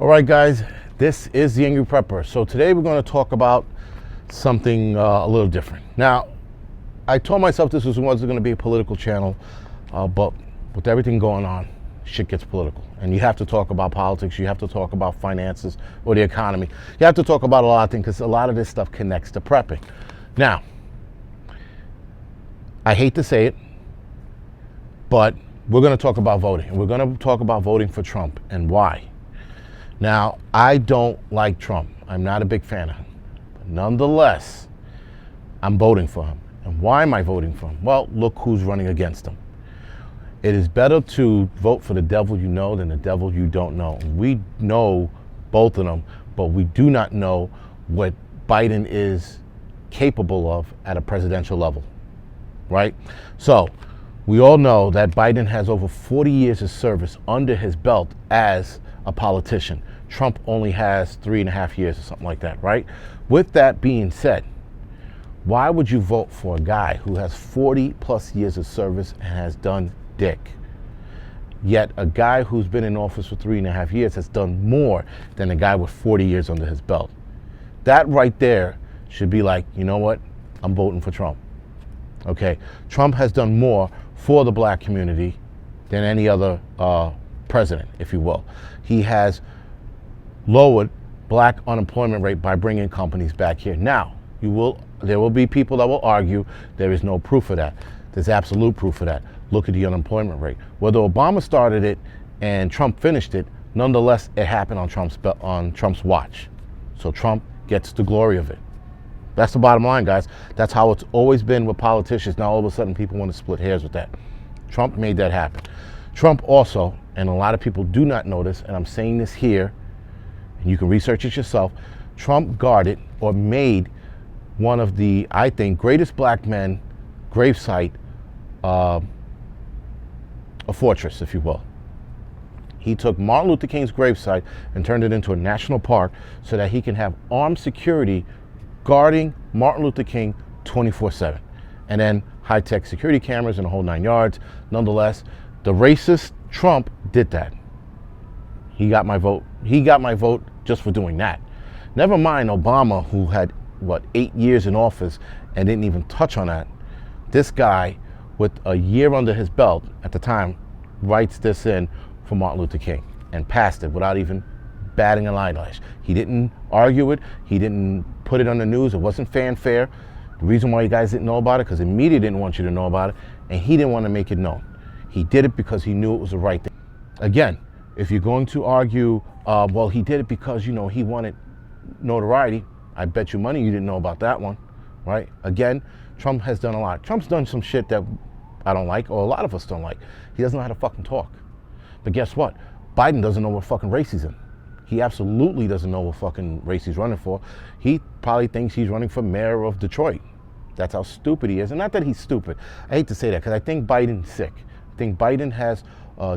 right, guys, this is the Angryprepper. So today we're going to talk about something a little different. Now, I told myself this wasn't going to be a political channel, but with everything going on, shit gets political. And you have to talk about politics, you have to talk about finances or the economy. You have to talk about a lot of things because a lot of this stuff connects to prepping. Now, I hate to say it, but we're going to talk about voting. And we're going to talk about voting for Trump and why. Now, I don't like Trump. I'm not a big fan of him. But nonetheless, I'm voting for him. And why am I voting for him? Well, look who's running against him. It is better to vote for the devil you know than the devil you don't know. We know both of them, but we do not know what Biden is capable of at a presidential level, right? So we all know that Biden has over 40 years of service under his belt as a politician. Trump only has 3.5 years or something like that, right? With that being said, why would you vote for a guy who has 40 plus years of service and has done dick? Yet a guy who's been in office for 3.5 years has done more than a guy with 40 years under his belt. That right there should be like, you know what? I'm voting for Trump. Okay, Trump has done more for the black community than any other president, if you will. He has lowered black unemployment rate by bringing companies back here. Now, there will be people that will argue there is no proof of that. There's absolute proof of that. Look at the unemployment rate. Whether Obama started it and Trump finished it, nonetheless, it happened on Trump's watch. So Trump gets the glory of it. That's the bottom line, guys. That's how it's always been with politicians. Now, all of a sudden, people want to split hairs with that. Trump made that happen. Trump also, and a lot of people do not know this, and I'm saying this here, and you can research it yourself, Trump guarded or made one of the, I think, greatest black men gravesite a fortress, if you will. He took Martin Luther King's gravesite and turned it into a national park so that he can have armed security guarding Martin Luther King 24/7. And then high-tech security cameras and the whole 9 yards. Nonetheless, the racist Trump did that. He got my vote. He got my vote just for doing that. Never mind Obama, who had, 8 years in office and didn't even touch on that. This guy, with a year under his belt at the time, writes this in for Martin Luther King and passed it without even batting an eyelash. He didn't argue it. He didn't put it on the news. It wasn't fanfare. The reason why you guys didn't know about it, because the media didn't want you to know about it, and he didn't want to make it known. He did it because he knew it was the right thing. Again, if you're going to argue, well, he did it because, he wanted notoriety, I bet you money you didn't know about that one, right? Again, Trump has done a lot. Trump's done some shit that I don't like, or a lot of us don't like. He doesn't know how to fucking talk. But guess what? Biden doesn't know what fucking race he's in. He absolutely doesn't know what fucking race he's running for. He probably thinks he's running for mayor of Detroit. That's how stupid he is. And not that he's stupid. I hate to say that because I think Biden's sick. I think Biden has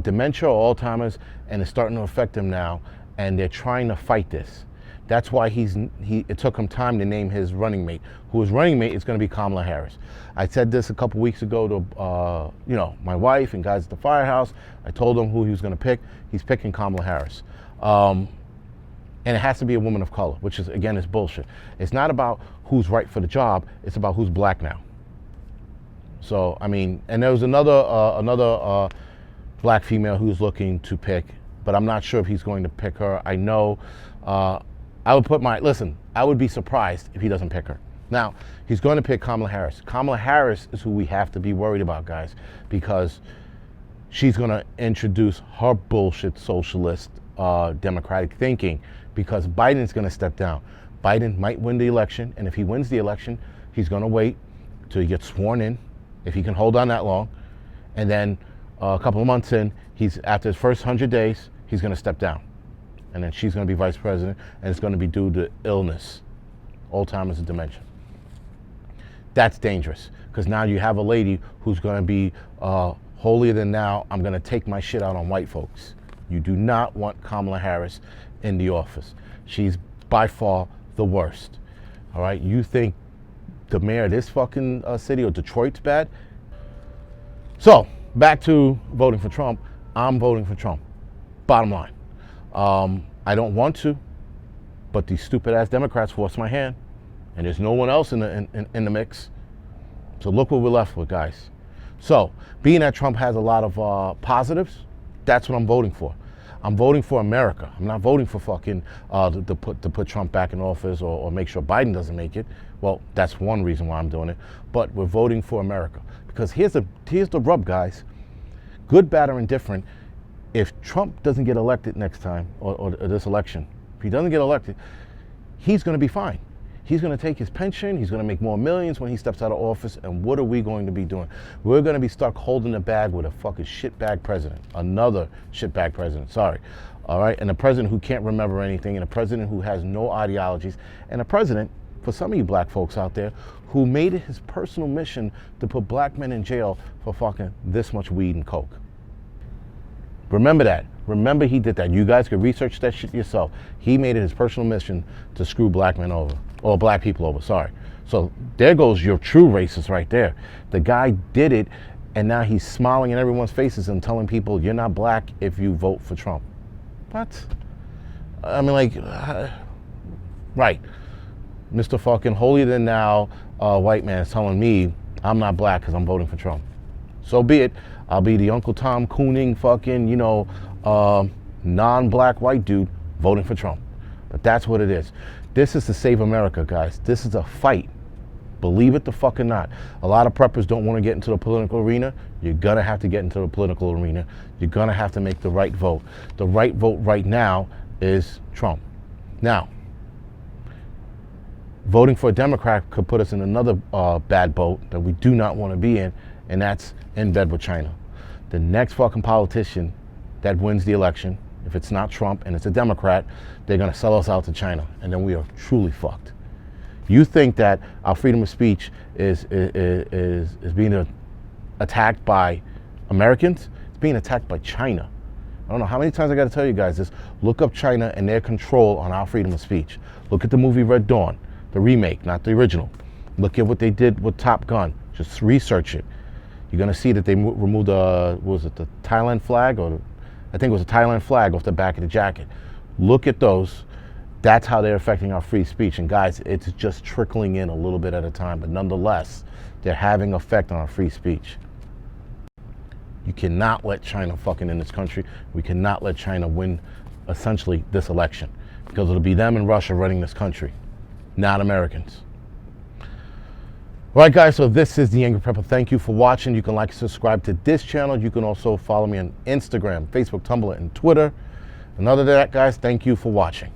dementia or Alzheimer's, and it's starting to affect him now, and they're trying to fight this. That's why it took him time to name his running mate. His running mate is going to be Kamala Harris. I said this a couple weeks ago to my wife and guys at the firehouse. I told them who he was going to pick. He's picking Kamala Harris. And it has to be a woman of color, which is, again, is bullshit. It's not about who's right for the job. It's about who's black now. So, I mean, and there was another black female who's looking to pick, but I'm not sure if he's going to pick her. I know I would be surprised if he doesn't pick her. Now, he's going to pick Kamala Harris. Kamala Harris is who we have to be worried about, guys, because she's going to introduce her bullshit socialist democratic thinking, because Biden's going to step down. Biden might win the election, and if he wins the election, he's going to wait till he gets sworn in, if he can hold on that long, and then a couple of months in, after his first 100 days, he's going to step down. And then she's going to be vice president, and it's going to be due to illness, Alzheimer's and dementia. That's dangerous, because now you have a lady who's going to be holier than thou. I'm going to take my shit out on white folks. You do not want Kamala Harris in the office. She's by far the worst. All right? You think the mayor of this fucking city or Detroit's bad? So, back to voting for Trump. I'm voting for Trump. Bottom line. I don't want to, but these stupid ass Democrats force my hand, and there's no one else in the mix. So look what we're left with, guys. So being that Trump has a lot of positives, that's what I'm voting for. I'm voting for America. I'm not voting for fucking to put Trump back in office or make sure Biden doesn't make it. Well, that's one reason why I'm doing it. But we're voting for America because here's the rub, guys. Good, bad, or indifferent. If Trump doesn't get elected next time or this election, if he doesn't get elected, he's going to be fine. He's going to take his pension. He's going to make more millions when he steps out of office. And what are we going to be doing? We're going to be stuck holding the bag with a fucking shitbag president. Another shitbag president. Sorry. All right. And a president who can't remember anything. And a president who has no ideologies. And a president, for some of you black folks out there, who made it his personal mission to put black men in jail for fucking this much weed and coke. Remember that. Remember he did that. You guys could research that shit yourself. He made it his personal mission to screw black men over. Or black people over, sorry. So there goes your true racist right there. The guy did it, and now he's smiling in everyone's faces and telling people, you're not black if you vote for Trump. What? I mean, like, right. Mr. fucking holier-than-thou white man is telling me I'm not black because I'm voting for Trump. So be it. I'll be the Uncle Tom cooning fucking, non-black white dude voting for Trump. But that's what it is. This is to save America, guys. This is a fight. Believe it the fuck or not. A lot of preppers don't want to get into the political arena. You're going to have to get into the political arena. You're going to have to make the right vote. The right vote right now is Trump. Now, voting for a Democrat could put us in another bad boat that we do not want to be in, and that's in bed with China. The next fucking politician that wins the election, if it's not Trump and it's a Democrat, they're going to sell us out to China, and then we are truly fucked. You think that our freedom of speech is being attacked by Americans? It's being attacked by China. I don't know how many times I got to tell you guys this. Look up China and their control on our freedom of speech. Look at the movie Red Dawn, the remake, not the original. Look at what they did with Top Gun. Just research it. You're going to see that they removed the Thailand flag, or I think it was a Thailand flag off the back of the jacket. Look at those. That's how they're affecting our free speech. And guys, it's just trickling in a little bit at a time, but nonetheless, they're having effect on our free speech. You cannot let China fucking in this country. We cannot let China win, essentially, this election, because it'll be them and Russia running this country, not Americans. All right, guys, so this is the Angryprepper. Thank you for watching. You can like and subscribe to this channel. You can also follow me on Instagram, Facebook, Tumblr, and Twitter. And other than that, guys, thank you for watching.